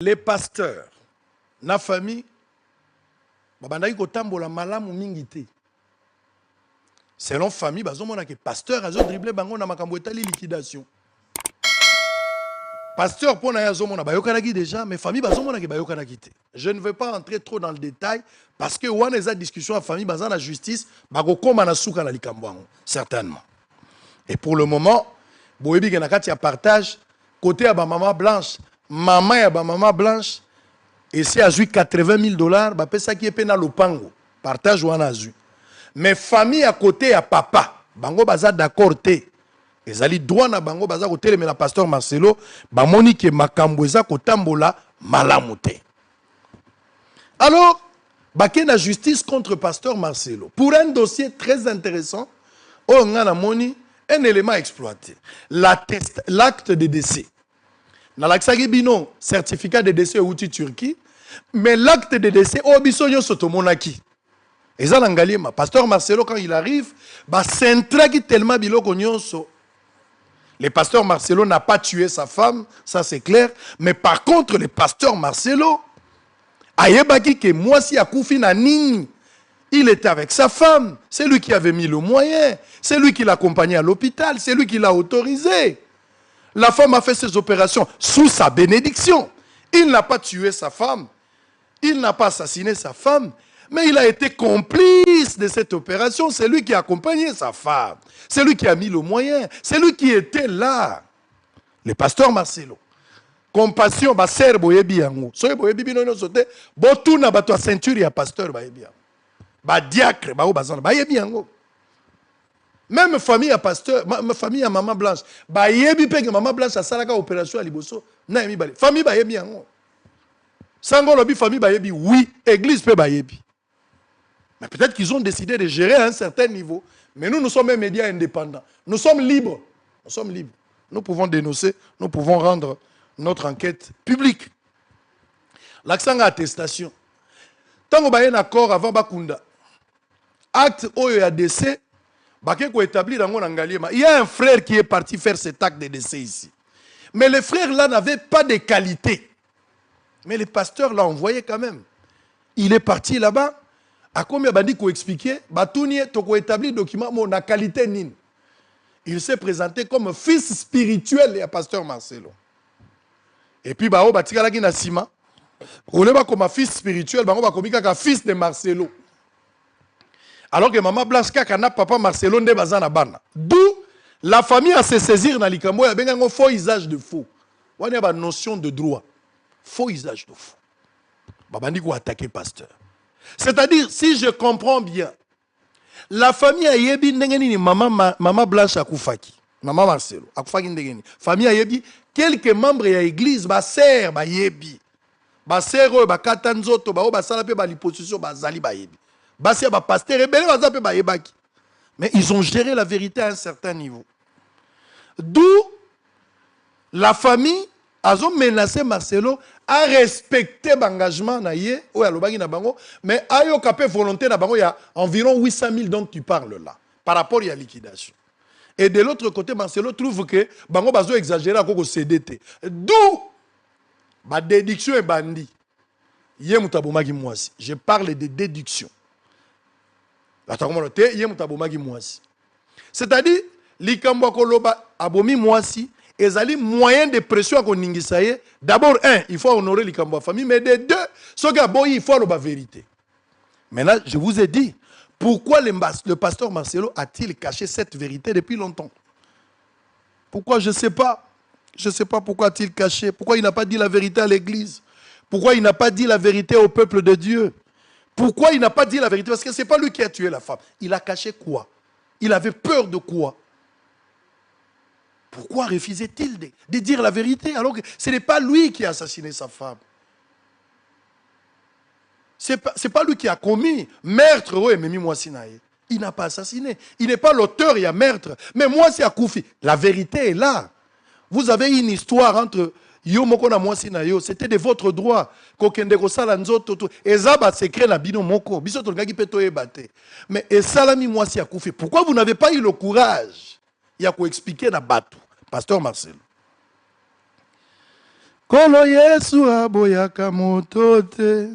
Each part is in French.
Les pasteurs, na famille, babandaki kotambola malamu mingi te. Selon famille, bazomona ke pasteur azo dribble bango na makambo etali liquidation. Pasteur pour na yazomona bayokanaki déjà, mais famille bazomona ke bayokanaki te. Je ne veux pas entrer trop dans le détail parce que wana eza discussion en famille bazana justice, bakokoma na suka na likambo yango, certainement. Et pour le moment, boyebi ke na kati ya partage côté ya ba maman blanche, maman ya ba maman blanche et si a joué $80,000, bah pesa qui est pena lopango, partage wana azu. Mais famille à côté à papa, bango baza d'accord te. Ezali droit na bango baza côté mais la pasteur Marcelo, ba moni ke makambo eza kotambola malamu te. Alors, baké na justice contre pasteur Marcelo pour un dossier très intéressant. Oh ngana moni un élément exploité. L'acte de décès. Dans l'accès bino certificat de décès outil Turquie, mais l'acte de décès au bisonyo sotomonaki. Et ça l'angalima pasteur Marcelo quand il arrive, bah centraki tellement biloko nyonso. Le pasteur Marcelo n'a pas tué sa femme, ça c'est clair, mais par contre le pasteur Marcelo ayebaki que moi si akufi na nini, il était avec sa femme, c'est lui qui avait mis le moyen, c'est lui qui l'accompagnait à l'hôpital, c'est lui qui l'a autorisé. La femme a fait ses opérations sous sa bénédiction. Il n'a pas tué sa femme. Il n'a pas assassiné sa femme. Mais il a été complice de cette opération. C'est lui qui a accompagné sa femme. C'est lui qui a mis le moyen. C'est lui qui était là. Le pasteur Marcelo. Compassion, ba ser boyebi yango. Soye boyebi bino no sote. Botuna bato a ceinture ya pasteur boyebi yango. Ba diacre, ba o bazana. Boyebi yango. Même famille à pasteur, ma famille à maman blanche, ba yebi pe que maman blanche a salaka opération à liboso, na yemi bale. Famille ba yebi yango. Sango lobi famille ba yebi, oui, église pe ba yebi. Mais peut-être qu'ils ont décidé de gérer à un certain niveau. Mais nous sommes un média indépendant. Nous sommes libres. Nous sommes libres. Nous pouvons dénoncer, nous pouvons rendre notre enquête publique. L'accent à attestation. Tant qu'on a un accord avant Bakunda, acte oyo ya décès, il y a un frère qui est parti faire cet acte de décès ici. Mais le frère là n'avait pas de qualité. Mais le pasteur l'a envoyé quand même. Il est parti là-bas. À combien bandi ko expliquer, batounie toko établi document mon na qualité nine. Il s'est présenté comme fils spirituel de pasteur Marcelo. Et puis bao batika la na sima. Oleba comme fils spirituel, bango ba komika ka fils de Marcelo. Alors que maman Blanche Kakana, papa Marcelo nde bazana bana. D'où la famille a se saisir dans l'ikambo ya benga faux usage de faux. On a une notion de droit. Faux usage de faux. Babandi ko attaquer pasteur. C'est-à-dire, si je comprends bien, la famille a yebi ndengeni maman Blanche akufaki. Maman Marcelo akufaki ndengeni. Famille a yebi quelques membres ya église ba sœur ba yebi. Ba sœur ba katanzoto ba o ba sala pe ba liposition ba zali ba yebi. Mais ils ont géré la vérité à un certain niveau. D'où la famille a menacé Marcelo à respecter l'engagement, mais a eu volonté, il y a environ 800 000 dont tu parles là, par rapport à la liquidation. Et de l'autre côté, Marcelo trouve que Bango Bazo exagéré à cause CDT. D'où ma déduction est bandit. Je parle de déduction. C'est-à-dire, likambo koloba abomi mwasi, ezali moyen de pression à koningisaye. D'abord, il faut honorer likambo famille, mais de deux, il faut la vérité. Maintenant, je vous ai dit, pourquoi le pasteur Marcelo a-t-il caché cette vérité depuis longtemps? Pourquoi? Je ne sais pas. Je ne sais pas pourquoi a-t-il caché. Pourquoi il n'a pas dit la vérité à l'église? Pourquoi il n'a pas dit la vérité au peuple de Dieu? Pourquoi il n'a pas dit la vérité? Parce que ce n'est pas lui qui a tué la femme. Il a caché quoi? Il avait peur de quoi? Pourquoi refusait-il de dire la vérité alors que ce n'est pas lui qui a assassiné sa femme? Ce n'est pas lui qui a commis meurtre. Il n'a pas assassiné. Il n'est pas l'auteur, il y a meurtre. Mais moi, c'est Akoufi. La vérité est là. Vous avez une histoire entre... C'était de votre droit. Mais pourquoi vous n'avez pas eu le courage? Il y a qu'à expliquer na Batou, pasteur Marcel. Kolo Yesu aboyaka moto te.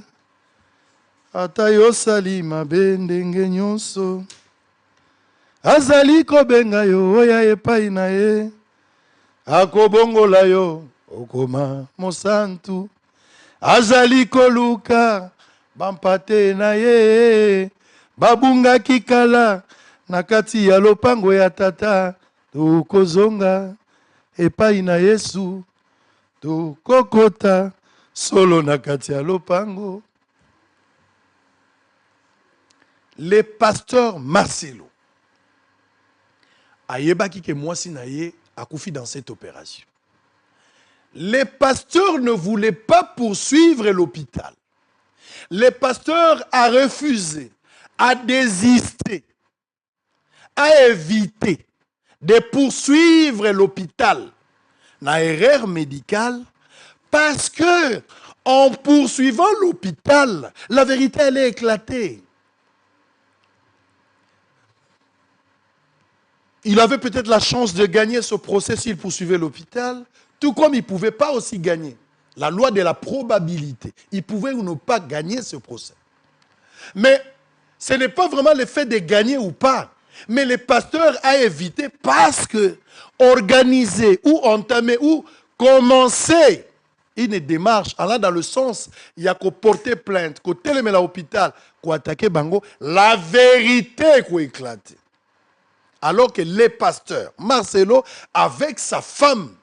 Ata yosali mabe ndenge nyonso. Azali kobenga yo oya epai na ye. Akobongola yo okoma mosantu. Azali koluka bampate na ye. Babunga kikala na kati ya lopango ya tata. Tukozonga epai na Yesu. Tukokota solo na kati ya lopango. Le pasteur Marcelo ayebaki ke mwasi na ye akufi dans cette opération. Le pasteur ne voulait pas poursuivre l'hôpital. Le pasteur a refusé, a désisté, a évité de poursuivre l'hôpital na erreur médicale parce que en poursuivant l'hôpital, la vérité elle est éclatée. Il avait peut-être la chance de gagner ce procès s'il poursuivait l'hôpital, tout comme il ne pouvait pas aussi gagner. La loi de la probabilité. Il pouvait ou ne pas gagner ce procès. Mais ce n'est pas vraiment le fait de gagner ou pas. Mais le pasteur a évité parce que organiser ou entamer ou commencer une démarche allant dans le sens, il y a qu'à porter plainte, qu'à télémer l'hôpital, qu'à attaquer Bango, la vérité qu'à éclater. Alors que les pasteurs, Marcelo, avec sa femme,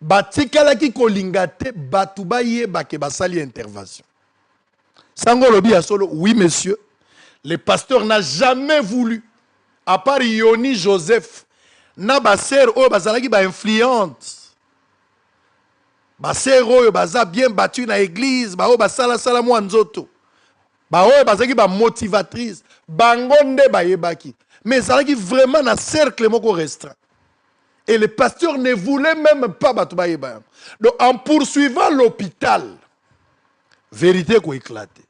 batikalaki kolingate batubaye bake basali intervention. Sango lobi ya solo, oui monsieur, le pasteur n'a jamais voulu, à part Yoni Joseph, na baser oyo bazalaki ba influente, baser oyo baza bien battu na église, ba oyo basala sala mwa nzoto, ba oyo bazalaki ba motivatrice, bangonde ba yebaki. Mais ça qui vraiment dans un cercle restreint. Et le pasteur ne voulait même pas battre. Donc en poursuivant l'hôpital, vérité qui a éclaté.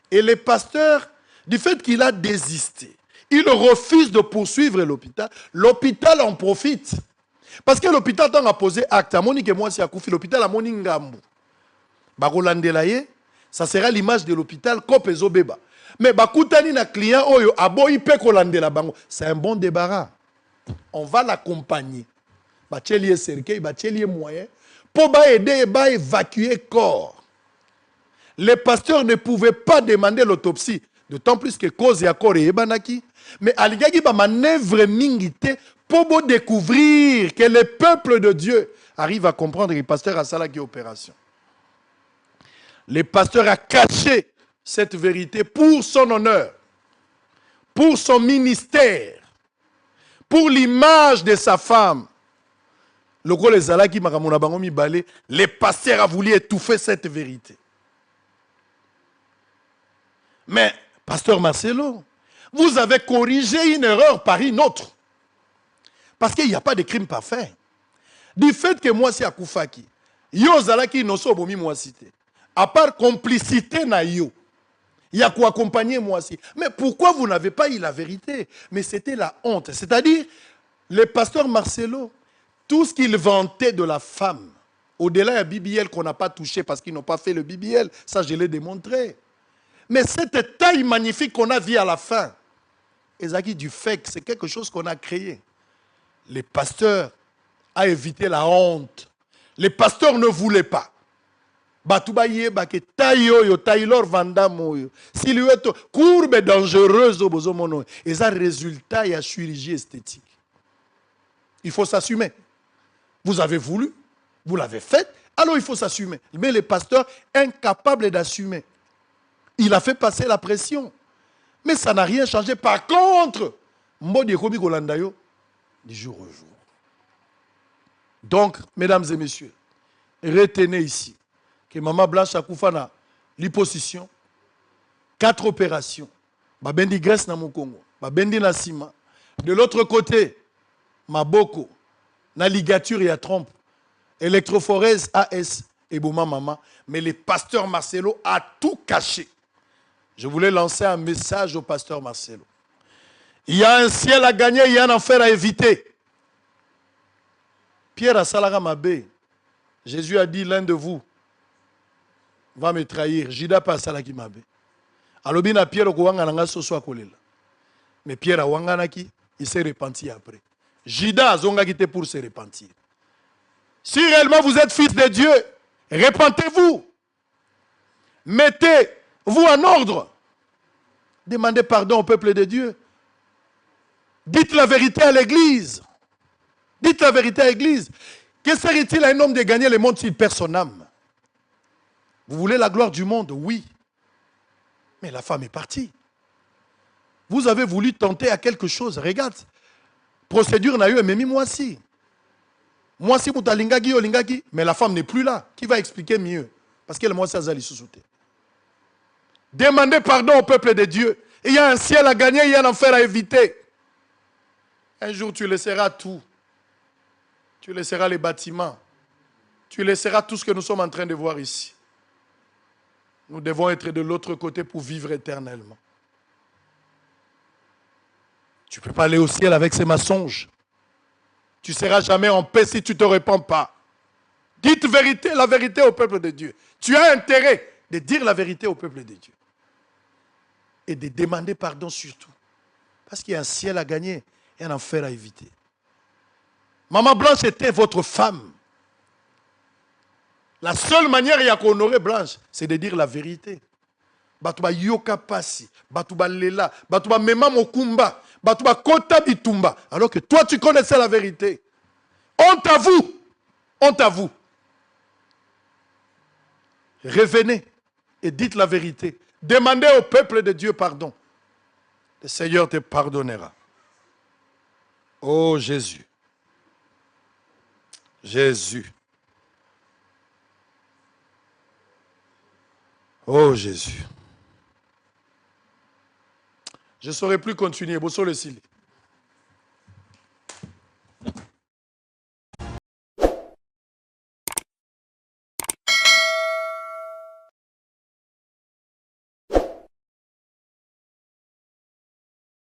Et le pasteur, du fait qu'il a désisté, il refuse de poursuivre l'hôpital. L'hôpital en profite. Parce que l'hôpital a posé acte. L'hôpital a moni ngambu. Ça sera l'image de l'hôpital Kopezo Beba. Mais bakutani na client oyo aboyi pe kolandela bango, c'est un bon débarras. On va l'accompagner. Bachelier cercueil, bachelier moyen pour ba aider ba évacuer corps. Les pasteurs ne pouvaient pas demander l'autopsie, d'autant plus que cause ya corps et banaki, mais aligaki ba manœuvre mingité pour découvrir que le peuple de Dieu arrive à comprendre que le pasteur a ça qui opération. Le pasteur a caché cette vérité pour son honneur, pour son ministère, pour l'image de sa femme. Le pasteur a voulu étouffer cette vérité. Mais, pasteur Marcelo, vous avez corrigé une erreur par une autre. Parce qu'il n'y a pas de crime parfait. Du fait que moi, c'est Akoufaki, yo zalaki no so bomi moi cité. À part complicité na yo. Il y a quoi accompagner moi aussi. Mais pourquoi vous n'avez pas eu la vérité? Mais c'était la honte. C'est-à-dire, le pasteur Marcelo, tout ce qu'il vantait de la femme, au-delà du BBL qu'on n'a pas touché parce qu'ils n'ont pas fait le BBL, ça je l'ai démontré. Mais cette taille magnifique qu'on a vue à la fin, Ezaki du fake, c'est quelque chose qu'on a créé. Le pasteur a évité la honte. Les pasteurs ne voulaient pas. Batoubaye bake tayo Taylor Vandamoyo. Si lui est courbe dangereuse au bozomono, et ça résultat il y a chirurgie esthétique. Il faut s'assumer. Vous avez voulu, vous l'avez fait, alors il faut s'assumer. Mais le pasteur incapable d'assumer. Il a fait passer la pression. Mais ça n'a rien changé. Par contre, Mbodi Kobi Golandayo, du jour au jour. Donc, mesdames et messieurs, retenez ici que Maman Blanche Akoufana, l'hyposition, 4 opérations. Babendi Grèce na Mokongo, Babendi na Sima. De l'autre côté, Maboko, na ligature et à trompe, électrophorèse AS et Bouma Mama. Mais le pasteur Marcelo a tout caché. Je voulais lancer un message au pasteur Marcelo. Il y a un ciel à gagner, il y a un enfer à éviter. Pierre Asalaga Mabé, Jésus a dit, l'un de vous va me trahir. Judas passe à la kimabe. Alobi na Pierre okuwanga nanga soso akolela. Mais Pierre a wanganaki, il s'est repenti après. Judas a zonga quitté pour se repentir. Si réellement vous êtes fils de Dieu, repentez-vous. Mettez-vous en ordre. Demandez pardon au peuple de Dieu. Dites la vérité à l'église. Dites la vérité à l'église. Que serait-il à un homme de gagner le monde s'il perd son âme? Vous voulez la gloire du monde? Oui. Mais la femme est partie. Vous avez voulu tenter à quelque chose. Regarde. Procédure n'a eu, mais moi si. Moi si mutalingaki olingaki, mais la femme n'est plus là. Qui va expliquer mieux? Parce qu'elle moi ça zali sous-souté. Demandez pardon au peuple de Dieu. Il y a un ciel à gagner, il y a un enfer à éviter. Un jour tu laisseras tout. Tu laisseras les bâtiments. Tu laisseras tout ce que nous sommes en train de voir ici. Nous devons être de l'autre côté pour vivre éternellement. Tu ne peux pas aller au ciel avec ces mensonges. Tu ne seras jamais en paix si tu ne te répands pas. Dites la vérité au peuple de Dieu. Tu as intérêt de dire la vérité au peuple de Dieu. Et de demander pardon surtout. Parce qu'il y a un ciel à gagner et un enfer à éviter. Maman Blanche était votre femme. La seule manière il y a qu'on honorer Blanche, c'est de dire la vérité. Batuba yoka pasi, batuba lela, batuba mema mokumba, batuba kota bitumba. Alors que toi tu connaissais la vérité. Honte à vous. Honte à vous. Revenez et dites la vérité. Demandez au peuple de Dieu pardon. Le Seigneur te pardonnera. Oh Jésus. Jésus. Oh Jésus. Je ne saurais plus continuer. Bosso le Sili.